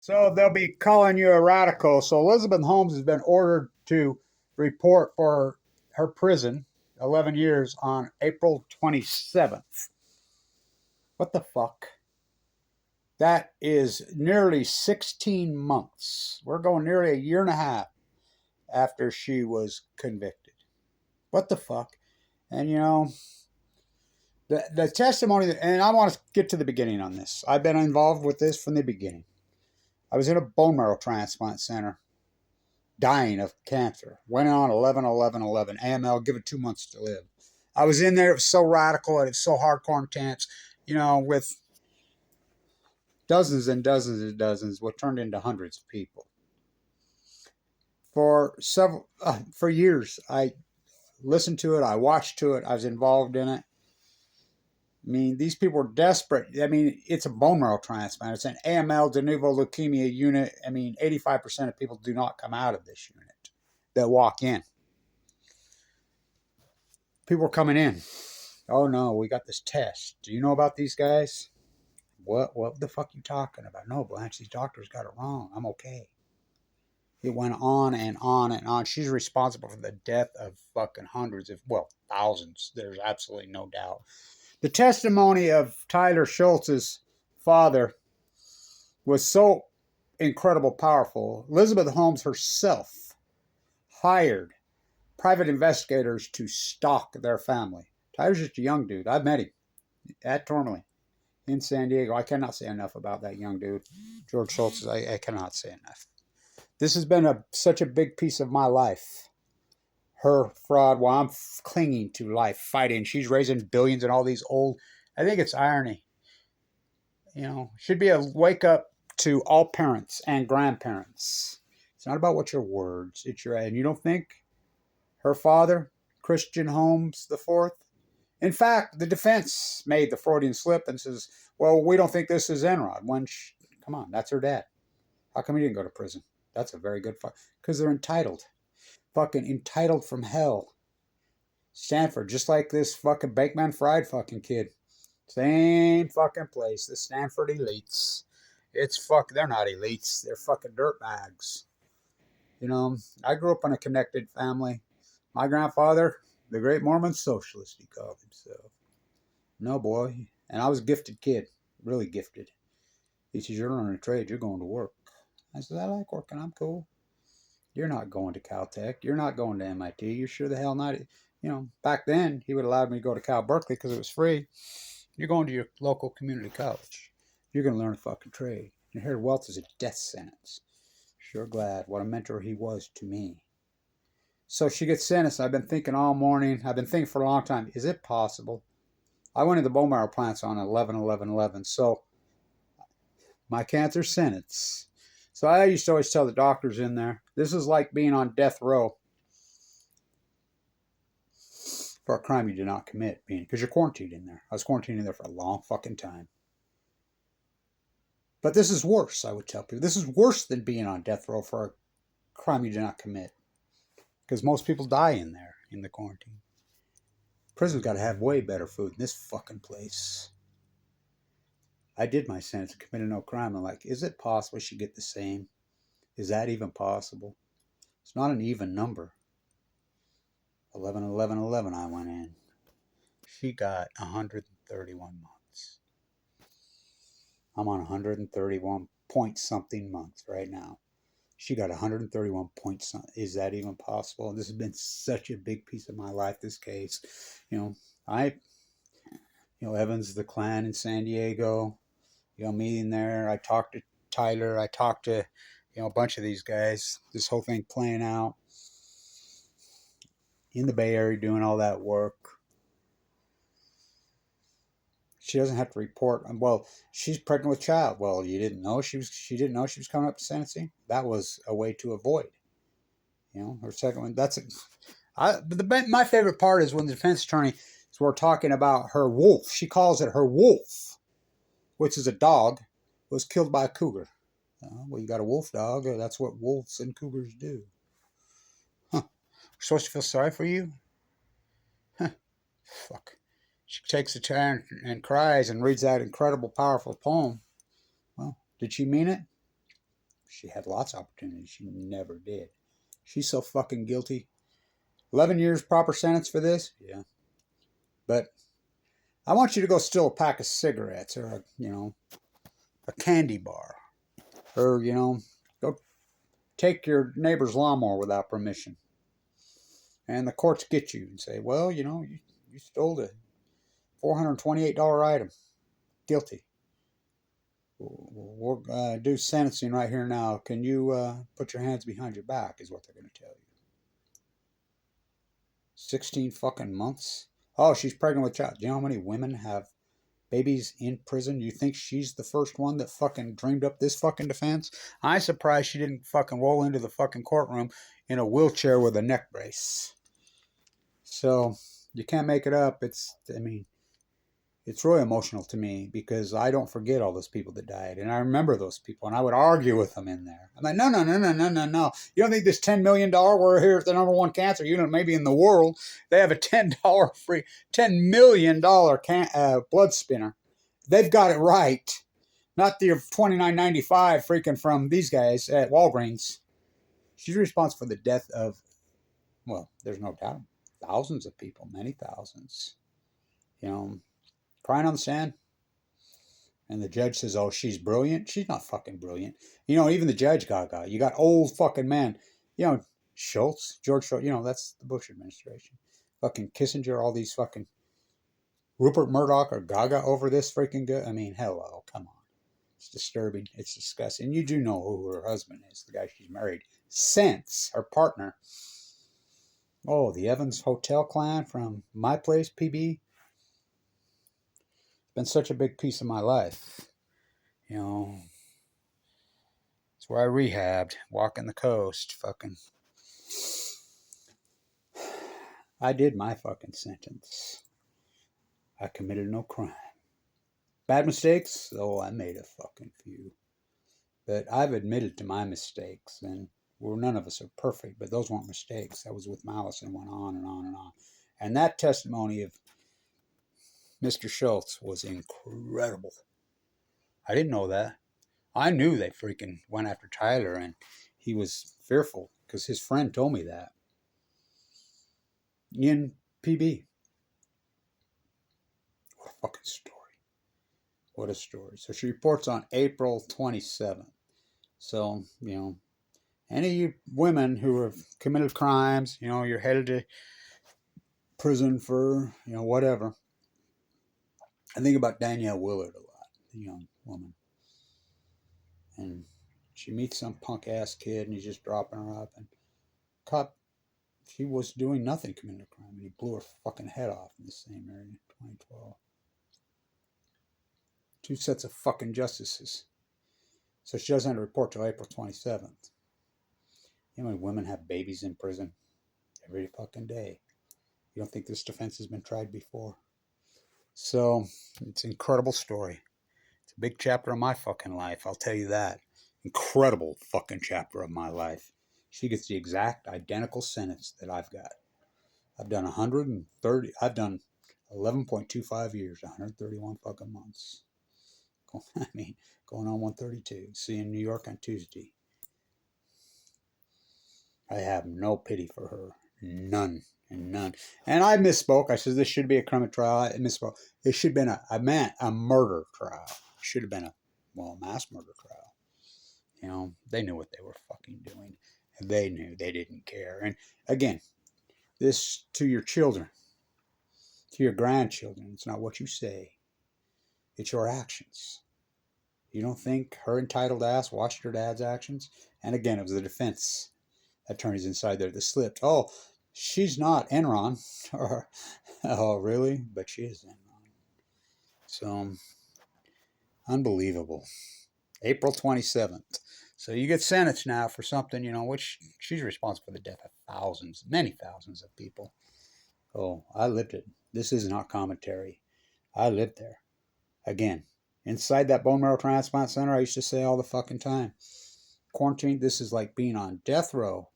So they'll be calling you a radical. So Elizabeth Holmes has been ordered to report for her prison, 11 years, on April 27th. What the fuck? That is nearly 16 months. We're going nearly a year and a half after she was convicted. What the fuck? And the testimony, and I want to get to the beginning on this. I've been involved with this from the beginning. I was in a bone marrow transplant center, dying of cancer. Went on 11/11/11. AML, given 2 months to live. I was in there. It was so radical and it's so hardcore intense, with dozens and dozens and dozens, what turned into hundreds of people. For years, I listened to it. I watched to it. I was involved in it. I mean, these people are desperate. I mean, it's a bone marrow transplant. It's an AML de novo leukemia unit. I mean, 85% of people do not come out of this unit that walk in. People are coming in. Oh, no, we got this test. Do you know about these guys? What the fuck you talking about? No, Blanche, these doctors got it wrong. I'm okay. It went on and on and on. She's responsible for the death of fucking hundreds of, thousands. There's absolutely no doubt. The testimony of Tyler Schultz's father was so incredible powerful. Elizabeth Holmes herself hired private investigators to stalk their family. Tyler's just a young dude. I've met him at Tourmaline in San Diego. I cannot say enough about that young dude. George Schultz, I cannot say enough. This has been such a big piece of my life. Her fraud, while I'm clinging to life, fighting. She's raising billions and all these old, I think it's irony. Should be a wake up to all parents and grandparents. It's not about what your words, it's your, and you don't think her father, Christian Holmes IV? In fact, the defense made the Freudian slip and says, well, we don't think this is Enrod. Come on, that's her dad. How come he didn't go to prison? That's a very good fuck. Because they're entitled. Fucking entitled from hell. Stanford, just like this fucking Bakeman Fried fucking kid. Same fucking place. The Stanford elites. They're not elites. They're fucking dirtbags. I grew up in a connected family. My grandfather, the great Mormon socialist, he called himself. No, boy. And I was a gifted kid. Really gifted. He says, you're learning a trade. You're going to work. I said, I like working. I'm cool. You're not going to Caltech. You're not going to MIT. You're sure the hell not. Back then, he would allow me to go to Cal Berkeley because it was free. You're going to your local community college. You're going to learn a fucking trade. Inherited wealth is a death sentence. Sure glad. What a mentor he was to me. So she gets sentenced. I've been thinking all morning. I've been thinking for a long time. Is it possible? I went into the bone marrow plants on 11/11/11. So my cancer sentence. So I used to always tell the doctors in there, this is like being on death row for a crime you did not commit, because you're quarantined in there. I was quarantined in there for a long fucking time. But this is worse, I would tell people. This is worse than being on death row for a crime you did not commit. Because most people die in there, in the quarantine. Prison's got to have way better food than this fucking place. I did my sentence and committed no crime. I'm like, is it possible she get the same? Is that even possible? It's not an even number. 11/11/11 I went in. She got 131 months. I'm on 131 point something months right now. She got 131 point something. Is that even possible? This has been such a big piece of my life, this case. Evans, the clan in San Diego, meeting there. I talked to Tyler. I talked to, a bunch of these guys. This whole thing playing out in the Bay Area, doing all that work. She doesn't have to report. Well, she's pregnant with child. Well, you didn't know she didn't know she was coming up to sentencing. That was a way to avoid. Her second one. My favorite part is when the defense attorney we're talking about her wolf. She calls it her wolf, which is a dog, was killed by a cougar. Well, you got a wolf dog. That's what wolves and cougars do. Huh. We're supposed to feel sorry for you? Huh. Fuck. She takes a turn and cries and reads that incredible, powerful poem. Well, did she mean it? She had lots of opportunities. She never did. She's so fucking guilty. 11 years proper sentence for this? Yeah. But I want you to go steal a pack of cigarettes or, a candy bar. Or, go take your neighbor's lawnmower without permission. And the courts get you and say, well, you stole a $428 item. Guilty. We'll do sentencing right here now. Can you put your hands behind your back is what they're going to tell you. 16 fucking months? Oh, she's pregnant with child. Do you know how many women have babies in prison? You think she's the first one that fucking dreamed up this fucking defense? I'm surprised she didn't fucking roll into the fucking courtroom in a wheelchair with a neck brace. So, you can't make it up. It's really emotional to me because I don't forget all those people that died. And I remember those people and I would argue with them in there. I'm like, no. You don't think this $10 million, we're here at the number one cancer unit, maybe in the world, they have a $10 free, $10 million blood spinner. They've got it right. Not the $29.95 freaking from these guys at Walgreens. She's responsible for the death of, well, there's no doubt, thousands of people, many thousands. Crying on the sand. And the judge says, oh, she's brilliant. She's not fucking brilliant. Even the judge gaga. You got old fucking men. George Schultz, that's the Bush administration. Fucking Kissinger, all these fucking Rupert Murdoch or gaga over this freaking guy. Hello, come on. It's disturbing. It's disgusting. You do know who her husband is, the guy she's married since, her partner. Oh, the Evans Hotel clan from My Place, PB. Been such a big piece of my life. It's where I rehabbed, walking the coast, fucking. I did my fucking sentence. I committed no crime. Bad mistakes? Oh, I made a fucking few. But I've admitted to my mistakes, and none of us are perfect, but those weren't mistakes. That was with malice and went on and on and on. And that testimony of Mr. Schultz was incredible. I didn't know that. I knew they freaking went after Tyler, and he was fearful because his friend told me that. In PB. What a fucking story. What a story. So she reports on April 27th. So, any of you women who have committed crimes, you're headed to prison for, whatever. I think about Danielle Willard a lot, the young woman. And she meets some punk ass kid and he's just dropping her up. And cop, she was doing nothing, committing a crime, and he blew her fucking head off in the same area in 2012. 2 sets of fucking justices. So she doesn't have to report till April 27th. You know, women have babies in prison every fucking day. You don't think this defense has been tried before? So, it's an incredible story. It's a big chapter of my fucking life, I'll tell you that. Incredible fucking chapter of my life. She gets the exact identical sentence that I've got. I've done 11.25 years, 131 fucking months. Going on 132. See you in New York on Tuesday. I have no pity for her. None. And none. And I misspoke. I said this should be a criminal trial. I misspoke. It should have been a murder trial. It should have been a mass murder trial. They knew what they were fucking doing. And they knew. They didn't care. And again, this to your children, to your grandchildren. It's not what you say. It's your actions. You don't think her entitled ass watched her dad's actions? And again, it was the defense attorneys inside there that slipped. Oh, she's not Enron. Oh, really? But she is Enron. So, unbelievable. April 27th. So you get sentenced now for something, which she's responsible for the death of thousands, many thousands of people. Oh, I lived it. This is not commentary. I lived there. Again, inside that bone marrow transplant center, I used to say all the fucking time, quarantine, this is like being on death row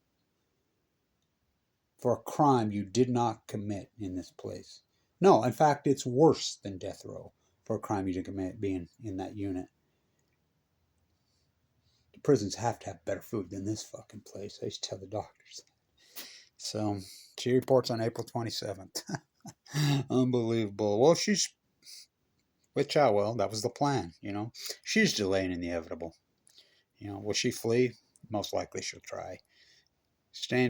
for a crime you did not commit in this place. No, in fact, it's worse than death row for a crime you didn't commit being in that unit. prisons have to have better food than this fucking place. I used to tell the doctors. So she reports on April 27th. Unbelievable. Well, well, that was the plan, you know. She's delaying the inevitable. You know, will she flee? Most likely she'll try. Staying